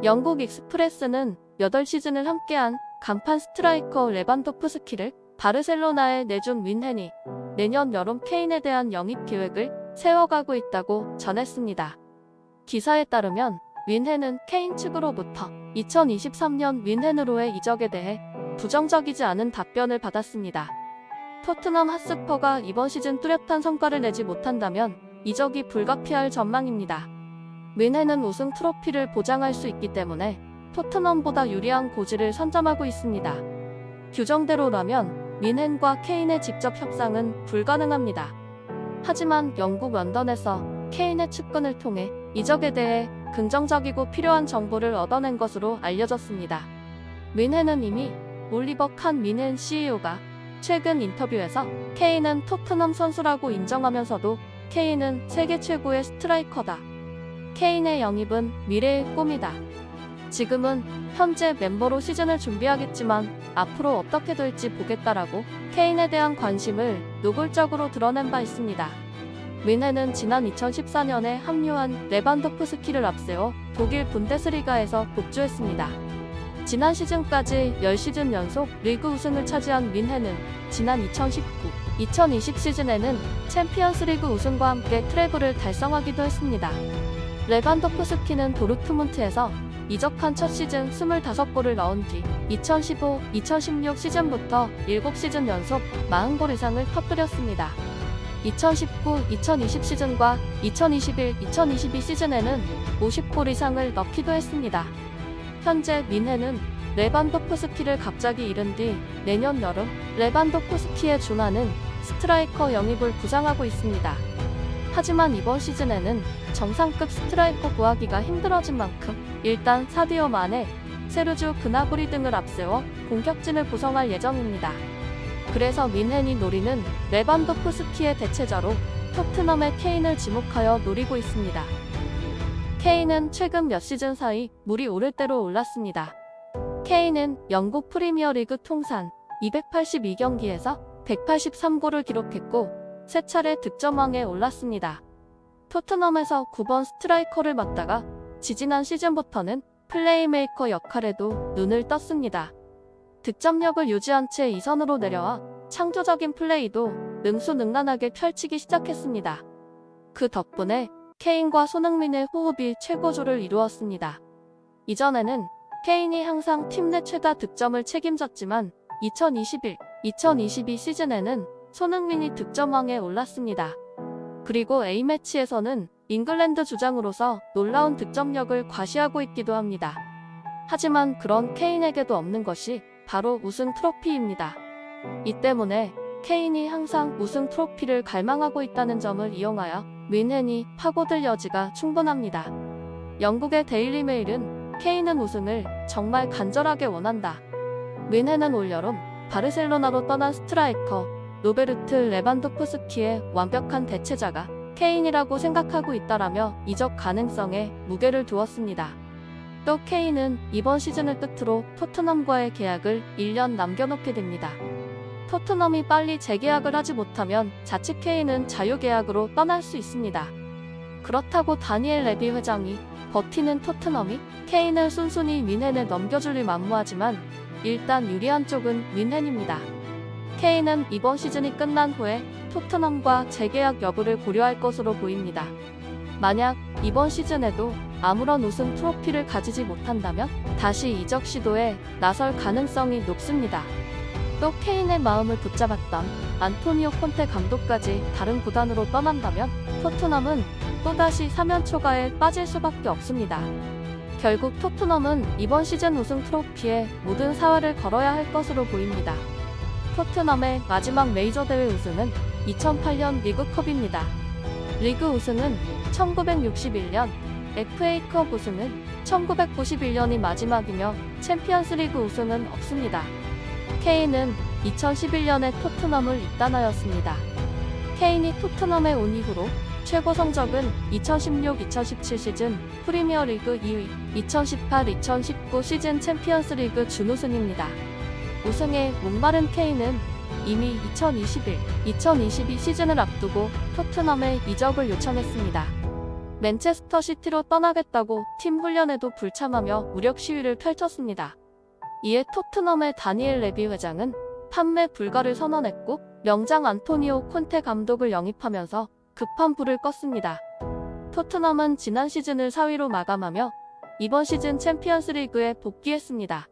영국 익스프레스는 8시즌을 함께한 간판 스트라이커 레반도프스키를 바르셀로나에 내준 윈헨이 내년 여름 케인에 대한 영입 계획을 세워가고 있다고 전했습니다. 기사에 따르면 윈헨은 케인 측으로부터 2023년 윈헨으로의 이적에 대해 부정적이지 않은 답변을 받았습니다. 토트넘 핫스퍼가 이번 시즌 뚜렷한 성과를 내지 못한다면 이적이 불가피할 전망입니다. 윈헨은 우승 트로피를 보장할 수 있기 때문에 토트넘보다 유리한 고지를 선점하고 있습니다. 규정대로라면 윈헨과 케인의 직접 협상은 불가능합니다. 하지만 영국 런던에서 케인의 측근을 통해 이적에 대해 긍정적이고 필요한 정보를 얻어낸 것으로 알려졌습니다. 윈헨은 이미 올리버 칸 윈헨 CEO가 최근 인터뷰에서 케인은 토트넘 선수라고 인정하면서도 케인은 세계 최고의 스트라이커다. 케인의 영입은 미래의 꿈이다. 지금은 현재 멤버로 시즌을 준비하겠지만 앞으로 어떻게 될지 보겠다라고 케인에 대한 관심을 노골적으로 드러낸 바 있습니다. 윈헨은 지난 2014년에 합류한 레반도프스키를 앞세워 독일 분데스리가에서 복주했습니다. 지난 시즌까지 10시즌 연속 리그 우승을 차지한 윈헨은 지난 2019-2020 시즌에는 챔피언스리그 우승과 함께 트래블을 달성하기도 했습니다. 레반도프스키는 도르트문트에서 이적한 첫 시즌 25골을 넣은 뒤 2015-2016 시즌부터 7시즌 연속 40골 이상을 터뜨렸습니다. 2019-2020 시즌과 2021-2022 시즌에는 50골 이상을 넣기도 했습니다. 현재 윈헨은 레반도프스키를 갑자기 잃은 뒤 내년 여름 레반도프스키에 준하는 스트라이커 영입을 부상하고 있습니다. 하지만 이번 시즌에는 정상급 스트라이커 구하기가 힘들어진 만큼 일단 사디오 마네, 세르주 그나브리 등을 앞세워 공격진을 구성할 예정입니다. 그래서 윈헨이 노리는 레반도프스키의 대체자로 토트넘의 케인을 지목하여 노리고 있습니다. 케인은 최근 몇 시즌 사이 물이 오를 대로 올랐습니다. 케인은 영국 프리미어리그 통산 282경기에서 183골을 기록했고 세 차례 득점왕에 올랐습니다. 토트넘에서 9번 스트라이커를 맡다가 지지난 시즌부터는 플레이메이커 역할에도 눈을 떴습니다. 득점력을 유지한 채 2선으로 내려와 창조적인 플레이도 능수능란하게 펼치기 시작했습니다. 그 덕분에 케인과 손흥민의 호흡이 최고조를 이루었습니다. 이전에는 케인이 항상 팀 내 최다 득점을 책임졌지만 2021-2022 시즌에는 손흥민이 득점왕에 올랐습니다. 그리고 A매치에서는 잉글랜드 주장으로서 놀라운 득점력을 과시하고 있기도 합니다. 하지만 그런 케인에게도 없는 것이 바로 우승 트로피입니다. 이 때문에 케인이 항상 우승 트로피를 갈망하고 있다는 점을 이용하여 윈헨이 파고들 여지가 충분합니다. 영국의 데일리 메일은 케인은 우승을 정말 간절하게 원한다. 윈헨은 올여름 바르셀로나로 떠난 스트라이커 로베르트 레반도프스키의 완벽한 대체자가 케인이라고 생각하고 있다라며 이적 가능성에 무게를 두었습니다. 또 케인은 이번 시즌을 끝으로 토트넘과의 계약을 1년 남겨놓게 됩니다. 토트넘이 빨리 재계약을 하지 못하면 자칫 케인은 자유계약으로 떠날 수 있습니다. 그렇다고 다니엘 레비 회장이 버티는 토트넘이 케인을 순순히 윈헨에 넘겨줄 일 만무하지만 일단 유리한 쪽은 윈헨입니다. 케인은 이번 시즌이 끝난 후에 토트넘과 재계약 여부를 고려할 것으로 보입니다. 만약 이번 시즌에도 아무런 우승 트로피를 가지지 못한다면 다시 이적 시도에 나설 가능성이 높습니다. 또 케인의 마음을 붙잡았던 안토니오 콘테 감독까지 다른 구단으로 떠난다면 토트넘은 또다시 사면 초과에 빠질 수밖에 없습니다. 결국 토트넘은 이번 시즌 우승 트로피에 모든 사활을 걸어야 할 것으로 보입니다. 토트넘의 마지막 메이저 대회 우승은 2008년 리그컵입니다. 리그 우승은 1961년, FA컵 우승은 1991년이 마지막이며 챔피언스리그 우승은 없습니다. 케인은 2011년에 토트넘을 입단하였습니다. 케인이 토트넘에 온 이후로 최고 성적은 2016-2017 시즌 프리미어리그 2위, 2018-2019 시즌 챔피언스리그 준우승입니다. 우승에 목마른 케인은 이미 2021-2022 시즌을 앞두고 토트넘에 이적을 요청했습니다. 맨체스터 시티로 떠나겠다고 팀 훈련에도 불참하며 무력 시위를 펼쳤습니다. 이에 토트넘의 다니엘 레비 회장은 판매 불가를 선언했고 명장 안토니오 콘테 감독을 영입하면서 급한 불을 껐습니다. 토트넘은 지난 시즌을 4위로 마감하며 이번 시즌 챔피언스리그에 복귀했습니다.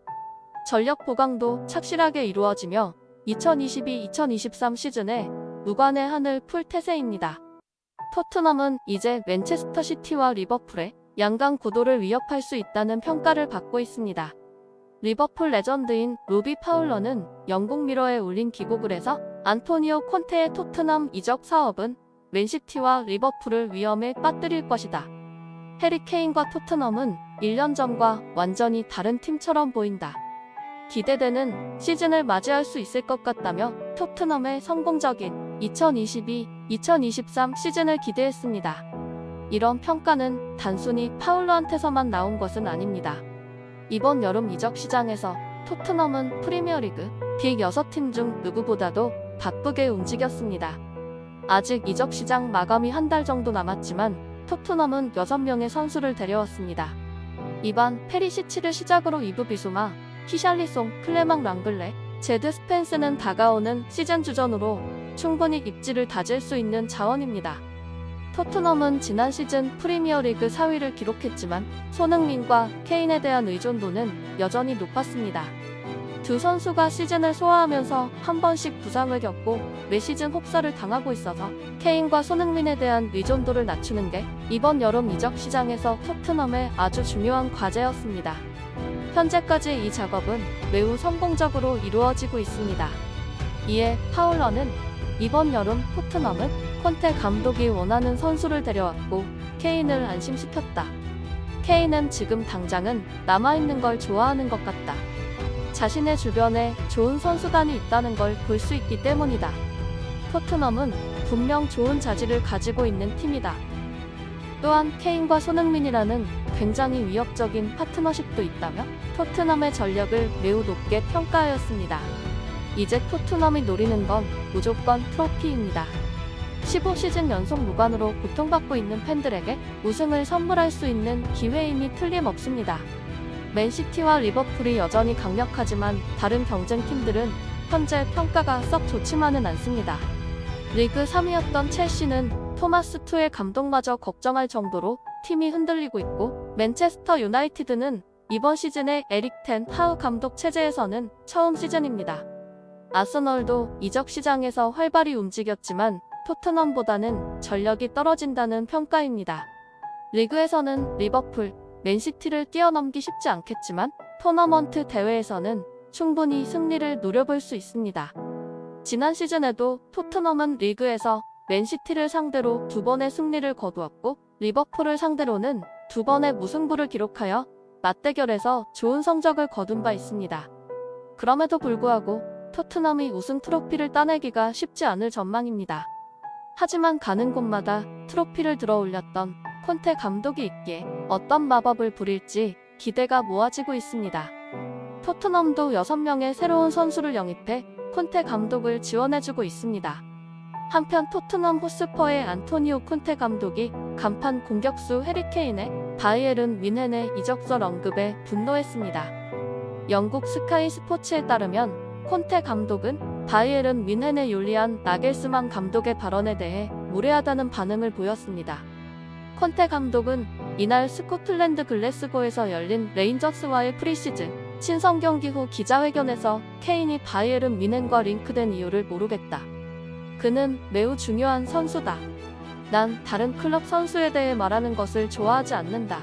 전력 보강도 착실하게 이루어지며 2022-2023 시즌에 무관의 한을 풀 태세입니다. 토트넘은 이제 맨체스터 시티와 리버풀의 양강 구도를 위협할 수 있다는 평가를 받고 있습니다. 리버풀 레전드인 로비 파울러는 영국 미러에 올린 기고글 해서 안토니오 콘테의 토트넘 이적 사업은 맨시티와 리버풀을 위험에 빠뜨릴 것이다. 해리 케인과 토트넘은 1년 전과 완전히 다른 팀처럼 보인다. 기대되는 시즌을 맞이할 수 있을 것 같다며 토트넘의 성공적인 2022-2023 시즌을 기대했습니다. 이런 평가는 단순히 파울러한테서만 나온 것은 아닙니다. 이번 여름 이적 시장에서 토트넘은 프리미어리그 빅 6팀 중 누구보다도 바쁘게 움직였습니다. 아직 이적 시장 마감이 한 달 정도 남았지만 토트넘은 6명의 선수를 데려왔습니다. 이반 페리시치를 시작으로 이브 비수마, 히샬리송, 클레망 랑글레, 제드 스펜스는 다가오는 시즌 주전으로 충분히 입지를 다질 수 있는 자원입니다. 토트넘은 지난 시즌 프리미어리그 4위를 기록했지만 손흥민과 케인에 대한 의존도는 여전히 높았습니다. 두 선수가 시즌을 소화하면서 한 번씩 부상을 겪고 매 시즌 혹사를 당하고 있어서 케인과 손흥민에 대한 의존도를 낮추는 게 이번 여름 이적 시장에서 토트넘의 아주 중요한 과제였습니다. 현재까지 이 작업은 매우 성공적으로 이루어지고 있습니다. 이에 파울러는 이번 여름 토트넘은 콘테 감독이 원하는 선수를 데려왔고 케인을 안심시켰다. 케인은 지금 당장은 남아있는 걸 좋아하는 것 같다. 자신의 주변에 좋은 선수단이 있다는 걸 볼 수 있기 때문이다. 토트넘은 분명 좋은 자질을 가지고 있는 팀이다. 또한 케인과 손흥민이라는 굉장히 위협적인 파트너십도 있다며 토트넘의 전력을 매우 높게 평가하였습니다. 이제 토트넘이 노리는 건 무조건 트로피입니다. 15시즌 연속 무관으로 고통받고 있는 팬들에게 우승을 선물할 수 있는 기회임이 틀림없습니다. 맨시티와 리버풀이 여전히 강력하지만 다른 경쟁팀들은 현재 평가가 썩 좋지만은 않습니다. 리그 3위였던 첼시는 토마스 투엘 감독마저 걱정할 정도로 팀이 흔들리고 있고 맨체스터 유나이티드는 이번 시즌에 에릭 텐 하우 감독 체제에서는 처음 시즌입니다. 아스널도 이적 시장에서 활발히 움직였지만 토트넘보다는 전력이 떨어진다는 평가입니다. 리그에서는 리버풀, 맨시티를 뛰어넘기 쉽지 않겠지만 토너먼트 대회에서는 충분히 승리를 노려볼 수 있습니다. 지난 시즌에도 토트넘은 리그에서 맨시티를 상대로 2번의 승리를 거두었고 리버풀을 상대로는 2번의 무승부를 기록하여 맞대결에서 좋은 성적을 거둔 바 있습니다. 그럼에도 불구하고 토트넘이 우승 트로피를 따내기가 쉽지 않을 전망입니다. 하지만 가는 곳마다 트로피를 들어 올렸던 콘테 감독이 있기에 어떤 마법을 부릴지 기대가 모아지고 있습니다. 토트넘도 6명의 새로운 선수를 영입해 콘테 감독을 지원해주고 있습니다. 한편 토트넘 호스퍼의 안토니오 콘테 감독이 간판 공격수 해리 케인의 바이에른 뮌헨의 이적설 언급에 분노했습니다. 영국 스카이 스포츠에 따르면 콘테 감독은 바이에른 뮌헨의 율리안 나겔스만 감독의 발언에 대해 무례하다는 반응을 보였습니다. 콘테 감독은 이날 스코틀랜드 글래스고에서 열린 레인저스와의 프리시즌 친선 경기 후 기자회견에서 케인이 바이에른 뮌헨과 링크된 이유를 모르겠다. 그는 매우 중요한 선수다. 난 다른 클럽 선수에 대해 말하는 것을 좋아하지 않는다.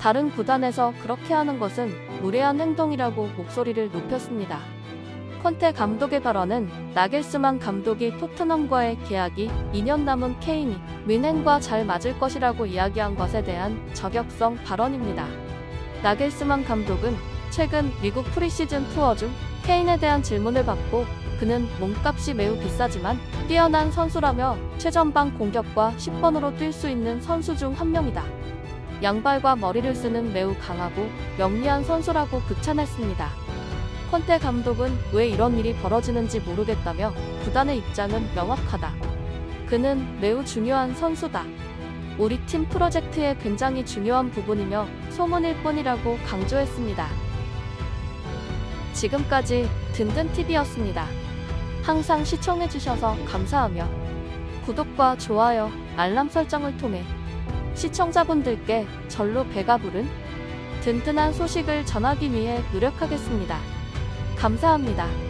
다른 구단에서 그렇게 하는 것은 무례한 행동이라고 목소리를 높였습니다. 콘테 감독의 발언은 나겔스만 감독이 토트넘과의 계약이 2년 남은 케인이 뮌헨과 잘 맞을 것이라고 이야기한 것에 대한 저격성 발언입니다. 나겔스만 감독은 최근 미국 프리시즌 투어 중 케인에 대한 질문을 받고 그는 몸값이 매우 비싸지만 뛰어난 선수라며 최전방 공격과 10번으로 뛸 수 있는 선수 중 한 명이다. 양발과 머리를 쓰는 매우 강하고 영리한 선수라고 극찬했습니다. 콘테 감독은 왜 이런 일이 벌어지는지 모르겠다며 구단의 입장은 명확하다. 그는 매우 중요한 선수다. 우리 팀 프로젝트의 굉장히 중요한 부분이며 소문일 뿐이라고 강조했습니다. 지금까지 든든TV였습니다. 항상 시청해주셔서 감사하며 구독과 좋아요, 알람 설정을 통해 시청자분들께 절로 배가 부른 든든한 소식을 전하기 위해 노력하겠습니다. 감사합니다.